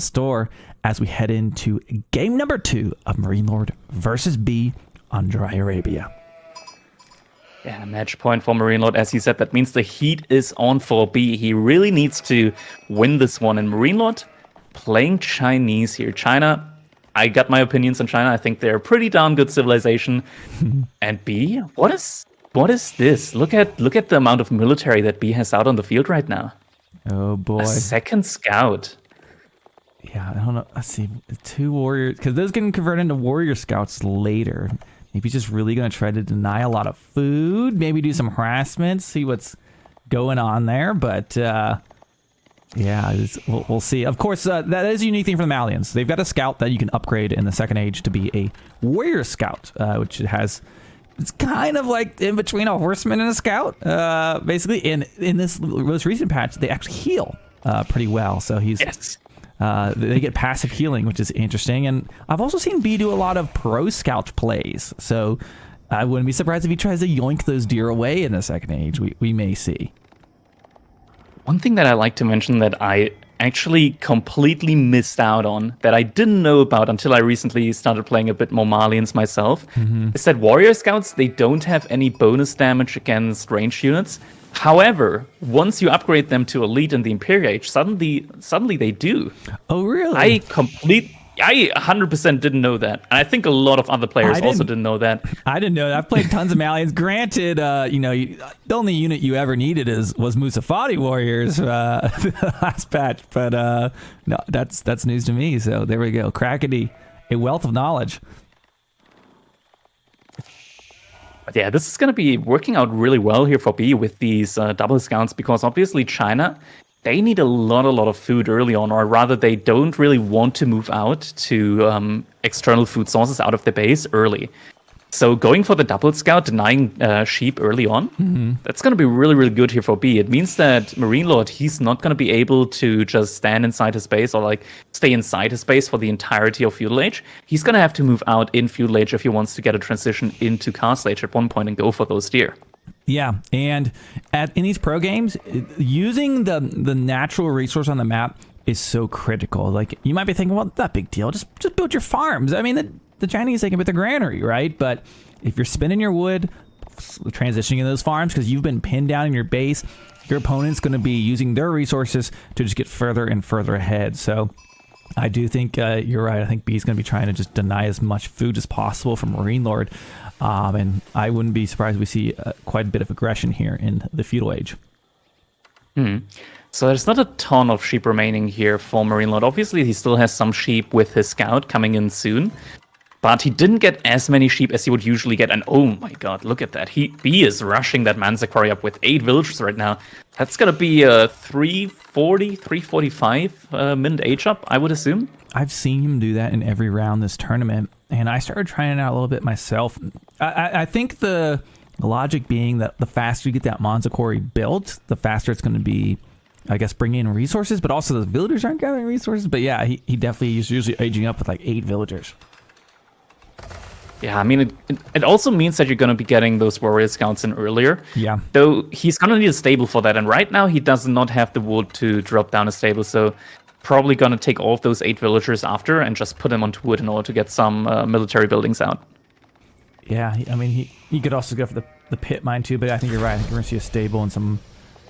store as we head into game number 2 of MarineLorD versus B on Dry Arabia. Yeah, match point for MarineLorD. As he said, that means the heat is on for B. He really needs to win this one. And MarineLorD playing Chinese here. China, I got my opinions on China. I think they're a pretty damn good civilization. And B, what is this? Look at the amount of military that B has out on the field right now. Oh boy. A second scout. Yeah, I don't know. Let's see. 2 warriors, because those can convert into warrior scouts later. Maybe just really going to try to deny a lot of food. Maybe do some harassment. See what's going on there. But yeah, we'll see. Of course, that is a unique thing for the Malians. They've got a scout that you can upgrade in the second age to be a warrior scout, which has. It's kind of like in between a horseman and a scout, basically. In this most recent patch, they actually heal pretty well. So he's. Yes. They get passive healing, which is interesting. And I've also seen B do a lot of pro scout plays. So I wouldn't be surprised if he tries to yoink those deer away in the second age. We may see. One thing that I like to mention that I actually completely missed out on, that I didn't know about until I recently started playing a bit more Malians myself, is that warrior scouts, they don't have any bonus damage against ranged units. However, once you upgrade them to elite in the Imperial Age, suddenly they do. Oh, really? I 100% didn't know that. And I think a lot of other players also didn't know that. I didn't know that. I've played tons of Malians. Granted, the only unit you ever needed was Musafati warriors the last patch. But no, that's news to me. So there we go. Crackedyhere, a wealth of knowledge. But yeah, this is going to be working out really well here for B with these double scouts, because obviously China, they need a lot of food early on, or rather they don't really want to move out to external food sources out of the base early. So going for the double scout, denying sheep early on, that's going to be really good here for B. It means that MarineLorD, he's not going to be able to just stand inside his base or like stay inside his base for the entirety of Feudal Age. He's going to have to move out in Feudal Age if he wants to get a transition into Castle Age at one point and go for those deer. Yeah, and in these pro games, using the natural resource on the map is so critical. Like, you might be thinking, well, that big deal. Just build your farms. I mean, the Chinese, they can build the granary, right? But if you're spinning your wood, transitioning in those farms, because you've been pinned down in your base, your opponent's going to be using their resources to just get further and further ahead. So I do think you're right. I think B's going to be trying to just deny as much food as possible from MarineLorD. And I wouldn't be surprised if we see quite a bit of aggression here in the Feudal Age. So there's not a ton of sheep remaining here for MarineLorD. Obviously, he still has some sheep with his scout coming in soon. But he didn't get as many sheep as he would usually get. And oh my god, look at that. B is rushing that Mansa quarry up with 8 villagers right now. That's going to be a 340, 345 minute age up, I would assume. I've seen him do that in every round this tournament. And I started trying it out a little bit myself. I think the logic being that the faster you get that Mansa quarry built, the faster it's going to be, I guess, bringing in resources. But also the villagers aren't gathering resources. But yeah, he definitely is usually aging up with like 8 villagers. Yeah, I mean, it also means that you're going to be getting those warrior scouts in earlier. Yeah. Though he's going to need a stable for that. And right now, he does not have the wood to drop down a stable. So probably going to take all of those 8 villagers after and just put them onto wood in order to get some military buildings out. Yeah, I mean, he could also go for the pit mine too. But I think you're right. I think we're going to see a stable and some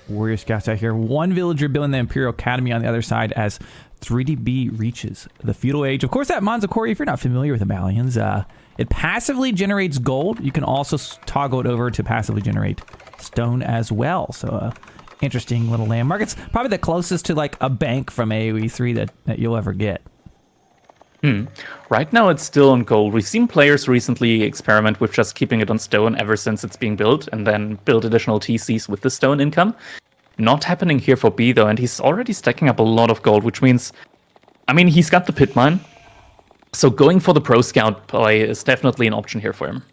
warrior scouts out here. One villager building the Imperial Academy on the other side as 3DB reaches the Feudal Age. Of course, that Mansa quarry, if you're not familiar with the Malians, it passively generates gold. You can also toggle it over to passively generate stone as well. So, interesting little landmark. It's probably the closest to like a bank from AoE 3 that you'll ever get. Right now, it's still on gold. We've seen players recently experiment with just keeping it on stone ever since it's being built, and then build additional TCs with the stone income. Not happening here for B, though, and he's already stacking up a lot of gold, which means, I mean, he's got the pit mine. So going for the pro scout play is definitely an option here for him.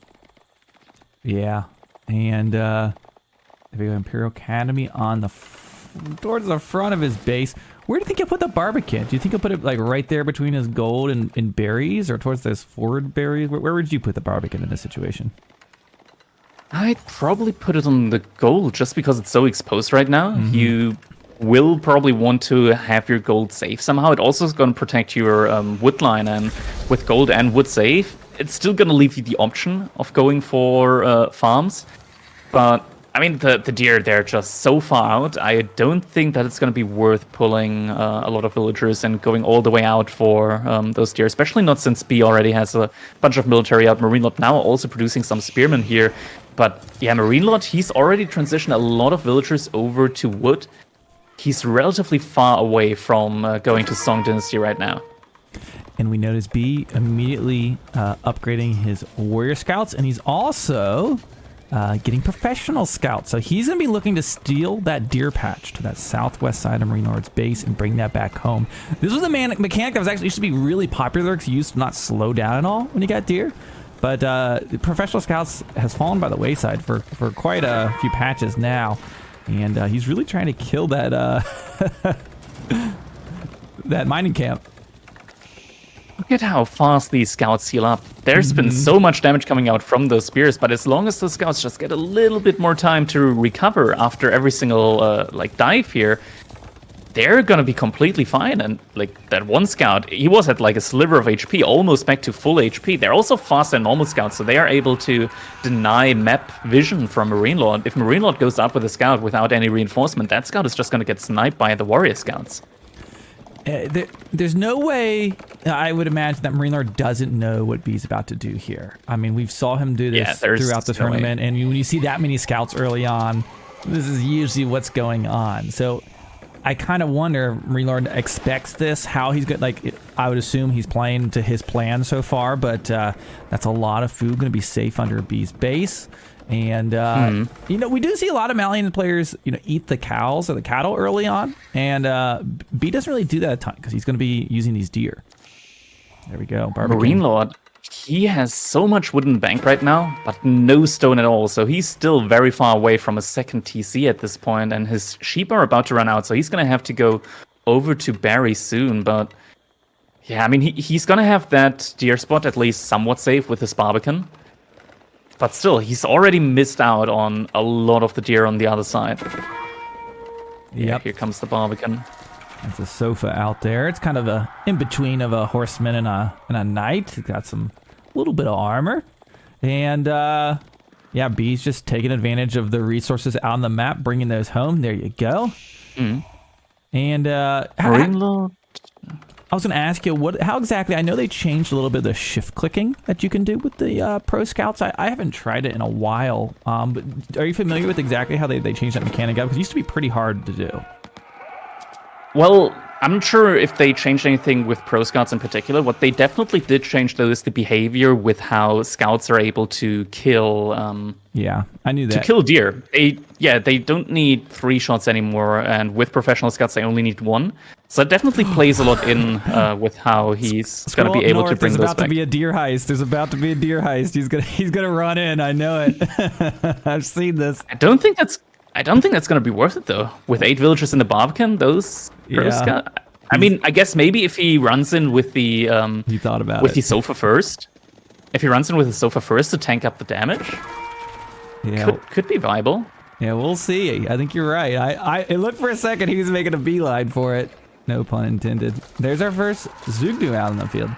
Yeah, and there we go, Imperial Academy on towards the front of his base. Where do you think he'll put the barbican? Do you think he'll put it like right there between his gold and berries, or towards those forward berries? Where would you put the barbican in this situation? I'd probably put it on the gold just because it's so exposed right now. will probably want to have your gold safe somehow. It also is going to protect your wood line, and with gold and wood safe, it's still going to leave you the option of going for farms. But I mean, the deer, they're just so far out. I don't think that it's going to be worth pulling a lot of villagers and going all the way out for those deer, especially not since B already has a bunch of military out. MarineLorD now also producing some spearmen here. But yeah, MarineLorD, he's already transitioned a lot of villagers over to wood. He's relatively far away from going to Song Dynasty right now. And we notice B immediately upgrading his warrior scouts, and he's also getting professional scouts. So he's going to be looking to steal that deer patch to that southwest side of MarineLorD's base and bring that back home. This was a mechanic that was actually used to be really popular because he used to not slow down at all when you got deer. But the professional scouts has fallen by the wayside for quite a few patches now. And he's really trying to kill that that mining camp. Look at how fast these scouts heal up. There's been so much damage coming out from those spears, but as long as the scouts just get a little bit more time to recover after every single dive here, they're gonna be completely fine. And like that one scout, he was at like a sliver of HP, almost back to full HP. They're also faster than normal scouts, so they are able to deny map vision from MarineLorD. If MarineLorD goes out with a scout without any reinforcement, that scout is just gonna get sniped by the warrior scouts. There's no way I would imagine that MarineLorD doesn't know what B's about to do here. I mean, we've saw him do this throughout the tournament, and when you see that many scouts early on, this is usually what's going on. So I kind of wonder if MarineLorD expects this, how he's good. Like, I would assume he's playing to his plan so far, but that's a lot of food going to be safe under B's base. And, you know, we do see a lot of Malian players, you know, eat the cows or the cattle early on. And B doesn't really do that a ton because he's going to be using these deer. There we go. MarineLorD, he has so much wood in the bank right now, but no stone at all. So he's still very far away from a second TC at this point, and his sheep are about to run out. So he's going to have to go over to Barry soon. But yeah, I mean, he's going to have that deer spot at least somewhat safe with his Barbican. But still, he's already missed out on a lot of the deer on the other side. Yeah, here comes the Barbican. That's a sofa out there. It's kind of a in-between of a horseman and a knight. It's got some little bit of armor. And, yeah, B's just taking advantage of the resources out on the map, bringing those home. There you go. And, MarineLorD. I was going to ask you, how exactly, I know they changed a little bit of the shift clicking that you can do with the Pro Scouts. I haven't tried it in a while, but are you familiar with exactly how they changed that mechanic up? Because it used to be pretty hard to do. Well, I'm not sure if they changed anything with Pro Scouts in particular. What they definitely did change, though, is the behavior with how Scouts are able to kill... yeah, I knew that. To kill deer. They don't need 3 shots anymore, and with professional Scouts, they only need 1. So it definitely plays a lot in with how he's going to be able to bring those back. There's about to be a deer heist. There's about to be a deer heist. He's gonna run in. I know it. I've seen this. I don't think that's going to be worth it, though. With 8 villagers in the Barbican, those... I mean, I guess maybe if he runs in with the... he thought about with the sofa first. If he runs in with the sofa first to tank up the damage, could be viable. Yeah, we'll see. I think you're right. It looked for a second he was making a beeline for it. No pun intended. There's our first Zugnu out in the field.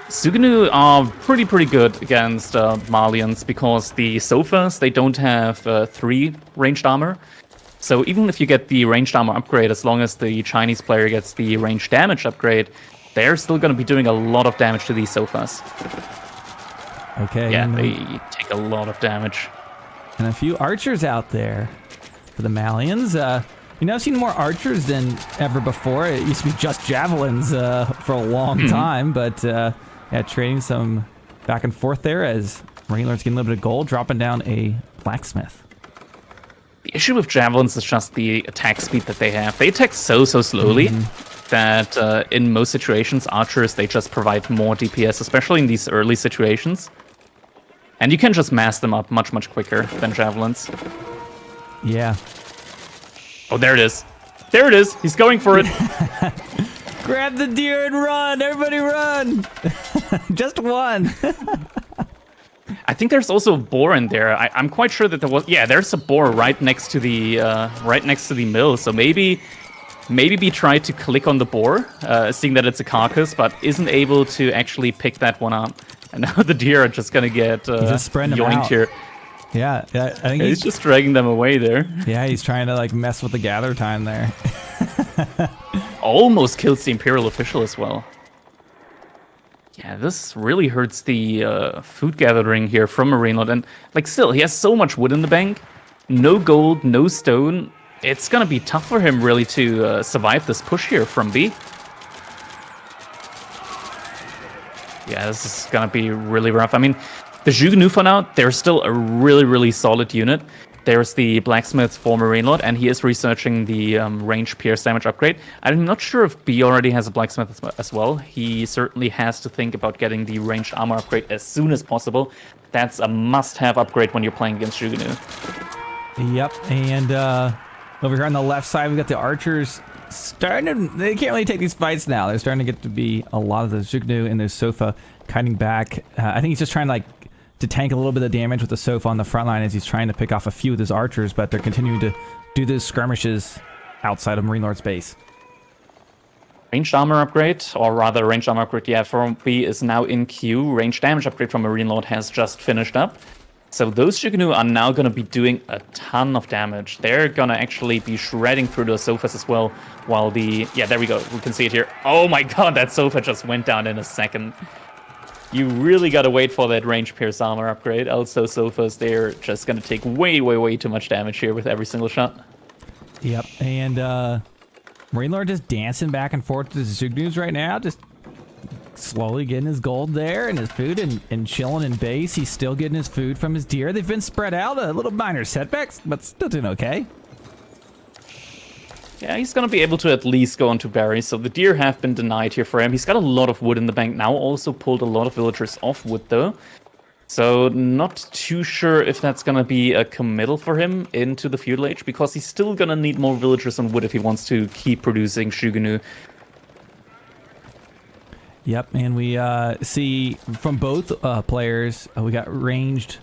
Zugnu are pretty good against Malians because the sofas, they don't have 3 ranged armor. So even if you get the ranged armor upgrade, as long as the Chinese player gets the ranged damage upgrade, they're still going to be doing a lot of damage to these sofas. Okay. Yeah, they take a lot of damage. And a few archers out there for the Malians. You know, I've seen more archers than ever before. It used to be just javelins for a long time, but yeah, trading some back and forth there as MarineLorD's getting a little bit of gold, dropping down a blacksmith. The issue with javelins is just the attack speed that they have. They attack so slowly that in most situations, archers, they just provide more DPS, especially in these early situations. And you can just mass them up much quicker than javelins. Yeah. Oh, there it is. There it is. He's going for it. Grab the deer and run. Everybody run. Just one. I think there's also a boar in there. I'm quite sure that there was. Yeah, there's a boar right next to the mill. So maybe B tried to click on the boar, seeing that it's a carcass, but isn't able to actually pick that one up. And now the deer are just gonna get just spreading them yoinked out. here. Yeah, I think He's just dragging them away there. Yeah, he's trying to like mess with the gather time there. Almost kills the Imperial official as well. Yeah, this really hurts the food gathering here from MarineLorD. And like still, he has so much wood in the bank. No gold, no stone. It's gonna be tough for him really to survive this push here from B. Yeah, this is gonna be really rough. I mean, the Zhuge for now, they're still a really, really solid unit. There's the blacksmith for MarineLorD, and he is researching the range pierce damage upgrade. I'm not sure if B already has a blacksmith as well. He certainly has to think about getting the ranged armor upgrade as soon as possible. That's a must-have upgrade when you're playing against Zhuge. Yep, and over here on the left side, we've got the archers starting to... They can't really take these fights now. They're starting to get to be a lot of the Zhuge and their Sofa kiting back. I think he's just trying to tank a little bit of damage with the Sofa on the front line as he's trying to pick off a few of his archers, but they're continuing to do those skirmishes outside of MarineLorD's base. Ranged armor upgrade, or rather ranged armor upgrade, yeah, from B is now in queue. Ranged damage upgrade from MarineLorD has just finished up. So those Zhuge are now going to be doing a ton of damage. They're going to actually be shredding through those Sofas as well, while the... Yeah, there we go. We can see it here. Oh my god, that Sofa just went down in a second. You really got to wait for that range pierce armor upgrade. Also, Sofas, they're just going to take way, way, way too much damage here with every single shot. Yep, and MarineLorD just dancing back and forth to the Zhuge right now, just slowly getting his gold there and his food and chilling in base. He's still getting his food from his deer. They've been spread out, a little minor setbacks, but still doing okay. Yeah, he's going to be able to at least go onto berries, so the deer have been denied here for him. He's got a lot of wood in the bank now, also pulled a lot of villagers off wood though. So not too sure if that's going to be a committal for him into the Feudal Age, because he's still going to need more villagers on wood if he wants to keep producing Zhuge. Yep, and we see from both players, we got ranged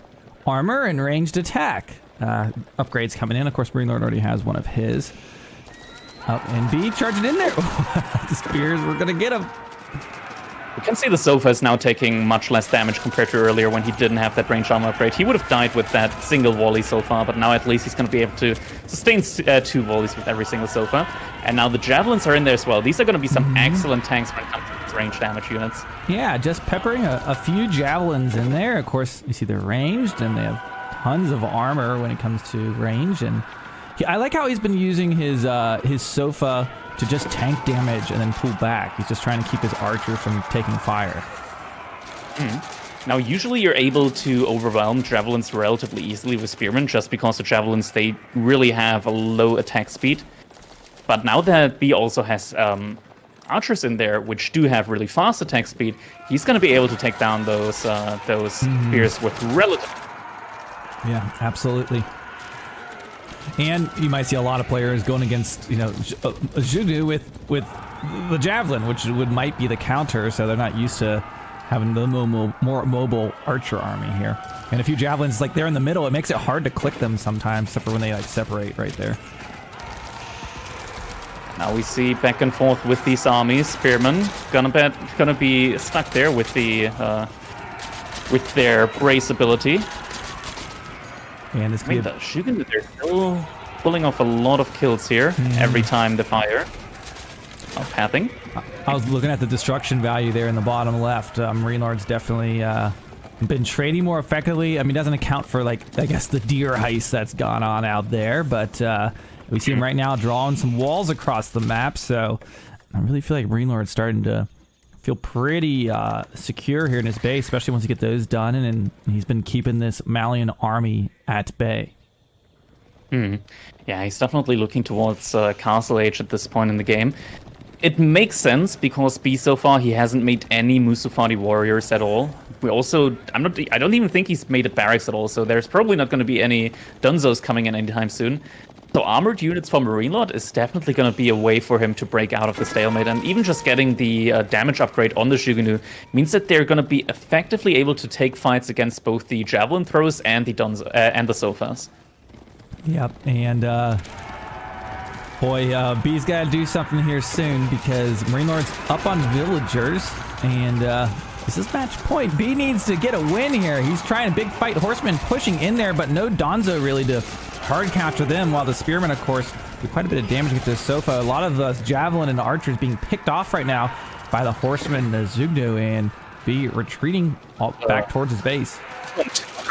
armor and ranged attack upgrades coming in. Of course, MarineLorD already has one of his. Up and B charging in there. The spears, we're gonna get him. You can see the Sofa is now taking much less damage compared to earlier when he didn't have that range armor upgrade. He would have died with that single volley so far, but now at least he's going to be able to sustain 2 volleys with every single Sofa. And now the Javelins are in there as well. These are going to be some excellent tanks when it comes to these range damage units. Yeah, just peppering a few Javelins in there. Of course, you see they're ranged and they have tons of armor when it comes to range. And I like how he's been using his Sofa to just tank damage and then pull back. He's just trying to keep his archers from taking fire. Now, usually you're able to overwhelm Javelins relatively easily with Spearmen, just because the Javelins, they really have a low attack speed. But now that B also has archers in there, which do have really fast attack speed, he's going to be able to take down those spears with relative... Yeah, absolutely. And you might see a lot of players going against, Zhuge with the Javelin, which might be the counter, so they're not used to having the more mobile archer army here. And a few Javelins, like they're in the middle, it makes it hard to click them sometimes, except for when they like separate right there. Now we see back and forth with these armies. Spearmen gonna be stuck there with their brace ability. And this I mean, the Zhuge, they're still pulling off a lot of kills here every time they fire. Pathing. I was looking at the destruction value there in the bottom left. MarineLorD's definitely been trading more effectively. I mean, it doesn't account for, like, I guess the deer heist that's gone on out there, but we see him right now drawing some walls across the map, so I really feel like MarineLorD's starting to feel pretty secure here in his base, especially once you get those done, and he's been keeping this Malian army at bay. Yeah, he's definitely looking towards Castle Age at this point in the game. It makes sense because B so far he hasn't made any Musufati warriors at all. We also, I don't even think he's made a barracks at all, so there's probably not going to be any Dunzos coming in anytime soon. So armored units for MarineLorD is definitely going to be a way for him to break out of the stalemate, and even just getting the damage upgrade on the Shuganu means that they're going to be effectively able to take fights against both the javelin throws and the sofas. Yep, and boy, B's got to do something here soon because MarineLorD's up on villagers, and this is match point. B needs to get a win here. He's trying to big fight horsemen pushing in there, but no Donzo really to hard counter them, while the spearmen, of course, do quite a bit of damage with this sofa. A lot of the javelin and archers being picked off right now by the horsemen, the Zugnu, and B retreating back towards his base.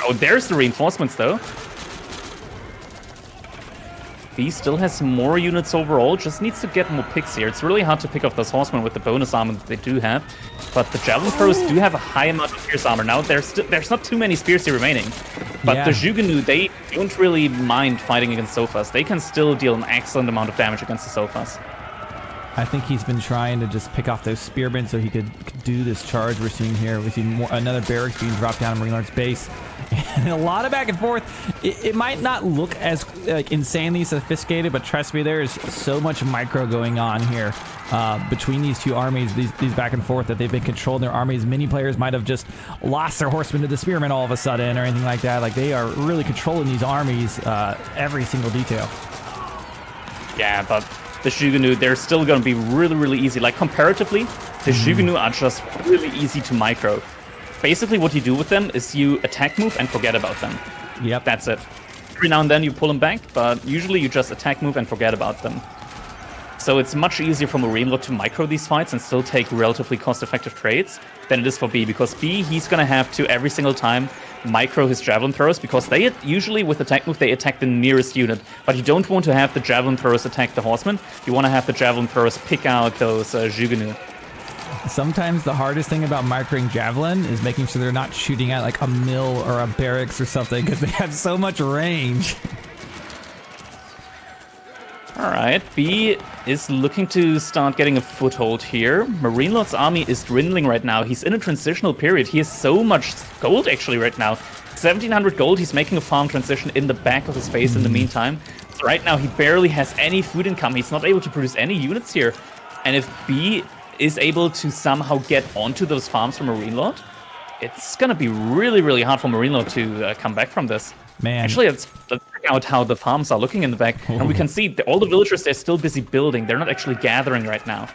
Oh, there's the reinforcements, though. B still has more units overall, just needs to get more picks here. It's really hard to pick off those horsemen with the bonus armor that they do have, but the javelin throws do have a high amount of pierce armor. Now, there's not too many spears here remaining, but the Jugunu, they don't really mind fighting against sofas. They can still deal an excellent amount of damage against the sofas. I think he's been trying to just pick off those spearmen so he could do this charge we're seeing here. We see another barracks being dropped down in MarineLorD's base. And a lot of back and forth. It might not look as insanely sophisticated, but trust me, there is so much micro going on here between these two armies, these back and forth, that they've been controlling their armies. Many players might have just lost their horsemen to the spearmen all of a sudden or anything like that. Like, they are really controlling these armies, every single detail. Yeah, but the Shuganu, they're still going to be really, really easy. Like, comparatively, the Shuganu are just really easy to micro. Basically, what you do with them is you attack move and forget about them. Yep. That's it. Every now and then you pull them back, but usually you just attack move and forget about them. So it's much easier for MarineLorD to micro these fights and still take relatively cost-effective trades than it is for B, because B, he's going to have to, every single time, micro his javelin throwers, because they usually, with attack move, they attack the nearest unit. But you don't want to have the javelin throwers attack the horsemen. You want to have the javelin throwers pick out those Jugunu. Sometimes the hardest thing about microing javelin is making sure they're not shooting at like a mill or a barracks or something, because they have so much range. All right, B is looking to start getting a foothold here. MarineLorD's army is dwindling right now. He's in a transitional period. He has so much gold actually right now. 1,700 gold. He's making a farm transition in the back of his base in the meantime. So right now he barely has any food income. He's not able to produce any units here. And if B is able to somehow get onto those farms from MarineLorD, it's going to be really, really hard for MarineLorD to come back from this. Man. Actually, let's check out how the farms are looking in the back. Ooh. And we can see all the villagers, they're still busy building. They're not actually gathering right now.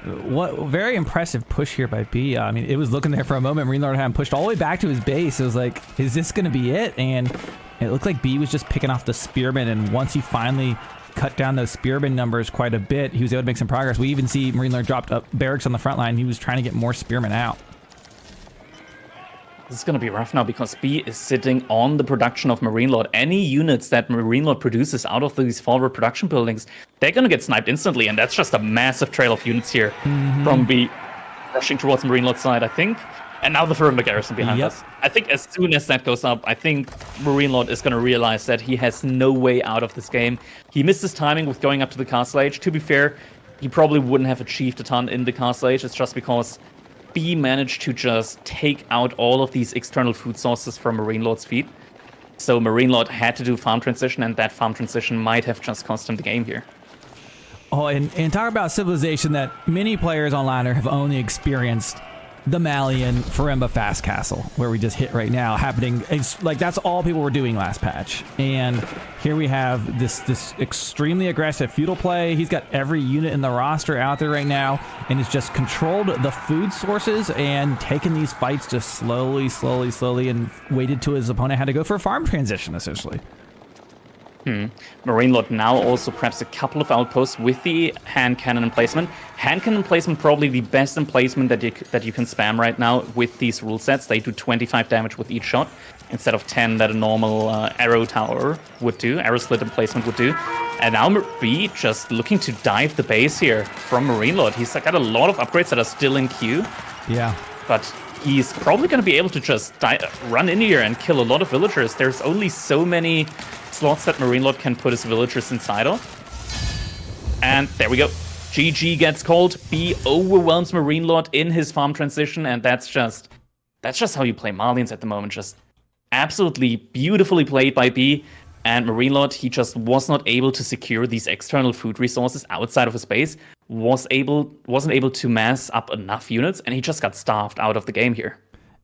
What very impressive push here by B. I mean, it was looking there for a moment. MarineLorD had him pushed all the way back to his base. It was like, is this going to be it? And it looked like B was just picking off the spearmen. And once he finally cut down those spearmen numbers quite a bit, he was able to make some progress. We even see MarineLorD dropped up barracks on the front line. He was trying to get more spearmen out. This is going to be rough now because B is sitting on the production of MarineLorD. Any units that MarineLorD produces out of these forward production buildings, they're going to get sniped instantly, and that's just a massive trail of units here from B rushing towards MarineLorD's side, I think. And now the Feudal garrison behind us. I think as soon as that goes up, I think MarineLorD is going to realize that he has no way out of this game. He missed his timing with going up to the castle age. To be fair, he probably wouldn't have achieved a ton in the castle age. It's just because B managed to just take out all of these external food sources from MarineLorD's feet. So MarineLorD had to do farm transition, and that farm transition might have just cost him the game here. Oh, and talk about civilization that many players online have only experienced. The Malian Faremba Fast Castle, where we just hit right now, happening. It's like that's all people were doing last patch. And here we have this extremely aggressive feudal play. He's got every unit in the roster out there right now, and he's just controlled the food sources and taken these fights just slowly, and waited till his opponent had to go for a farm transition, essentially. MarineLorD now also perhaps a couple of outposts with the hand cannon emplacement. Hand cannon emplacement probably the best emplacement that you can spam right now with these rule sets. They do 25 damage with each shot instead of 10 that a normal arrow tower would do, arrow slit emplacement would do. And now B just looking to dive the base here from MarineLorD. He's got a lot of upgrades that are still in queue. Yeah. But he's probably going to be able to just run in here and kill a lot of villagers. There's only so many slots that MarineLorD can put his villagers inside of. And there we go. GG gets called. B overwhelms MarineLorD in his farm transition, and that's just how you play Malians at the moment. Just absolutely beautifully played by B. And MarineLorD, he just was not able to secure these external food resources outside of his base, wasn't able to mass up enough units, and he just got starved out of the game here.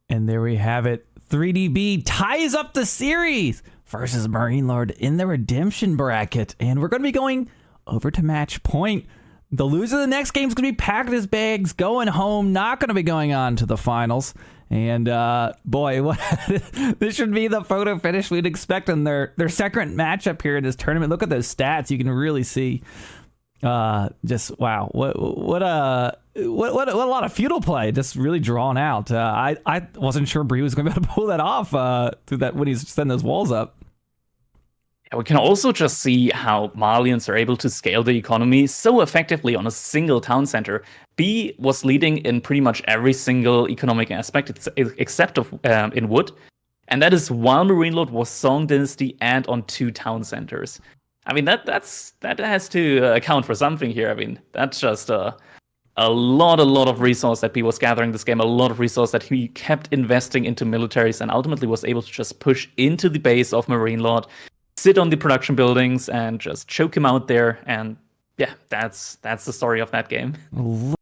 And there we have it. 3DB ties up the series versus MarineLorD in the redemption bracket. And we're going to be going over to match point. The loser of the next game is going to be packing his bags, going home, not going to be going on to the finals. And boy, this should be the photo finish we'd expect in their second matchup here in this tournament. Look at those stats. You can really see just wow, what a lot of feudal play, just really drawn out. I wasn't sure Bree was going to be able to pull that off through that when he's setting those walls up. We can also just see how Malians are able to scale the economy so effectively on a single town center. B was leading in pretty much every single economic aspect except in wood. And that is while MarineLorD was Song Dynasty and on 2 town centers. I mean, that has to account for something here. I mean, that's just a lot of resource that B was gathering this game, a lot of resource that he kept investing into militaries and ultimately was able to just push into the base of MarineLorD, sit on the production buildings and just choke him out there. And yeah, that's the story of that game.